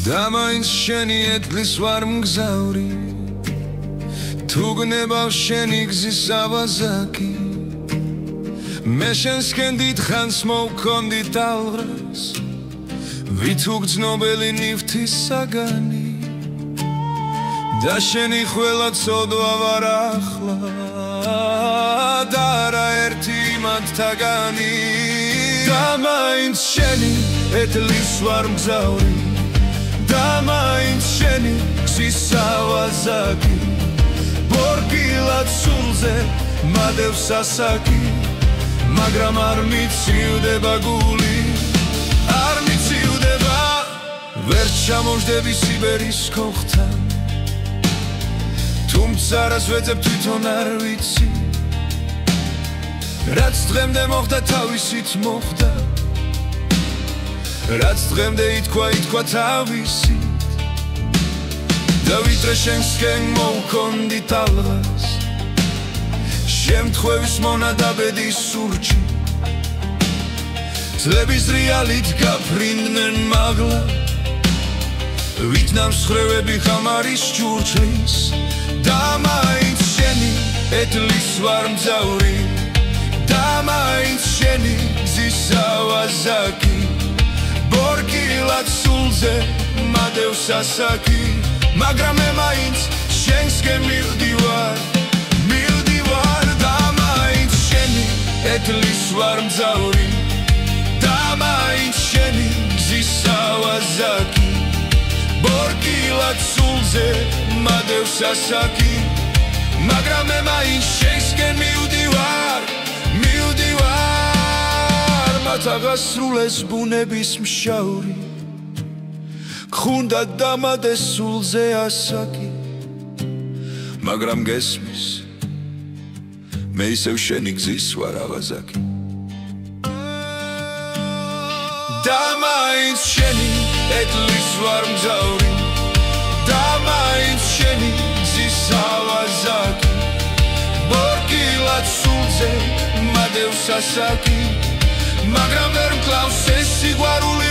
და მაინც შენი ეტლის ვარ მგზავრი თუ გნებავ შენი გზის ავაზაკი მე შენსკენ დიდხანს მოვქონდი ტალღრას ვით უგრძნობელი ნივთის საგანი და შენი ყველა ცოდვა ვარ ახლა და არა ერთი მათთაგანი და მაინც შენი ეტლის ვარ მგზავრი და მაინც შენი გზის ავაზაკი ბორგილად სულზე მადევს ასაკი მაგრამ არ მიცივდება გული არ მიცივდება ვერ ჩამოვждები სიბერის ქოხთან თუმცა რას ვეძებ თვითონ არ ვიცი რაც დღემდე მოხდა თავისით მოხდა რაც დღემდე ითქვა თავისით და ვიდრე შენსკენ მოვქონდი ტალღას შემთხვევის მონადაბედის სურჩი ძლების რეალით გაფრინდნენ მაღლა ვით ნამსხრევები ხამარის ჭურჭლის და მაინც შენი ეტლის ვარ მგზავრი და მაინც შენი გზის ავაზაკი ბორგილად სულზე მადევს ასაკი მაგრამ მე მაინც შენსკენ მივდივარ და მაინც შენი ეტლის ვარ მგზავრი და მაინც შენი გზის ავაზაკი ბორგილად სულზე მადევს ასაკი მაგრამ მე მაინც შენსკენ მივდივარ მათ აღასრულეს ბუნების მშაური გხუნდა დამადეს სულზე ასაკი მაგრამ გესმის მე ისევ შენი გზის ვარ ავაზაკი და მაინც შენი ეტლის ვარ მგზავრი და მაინც შენი გზის ავაზაკი ბორგილად სულზე მადევს ასაკი მაგრამ ვერ მკლავს ეს სიყვარული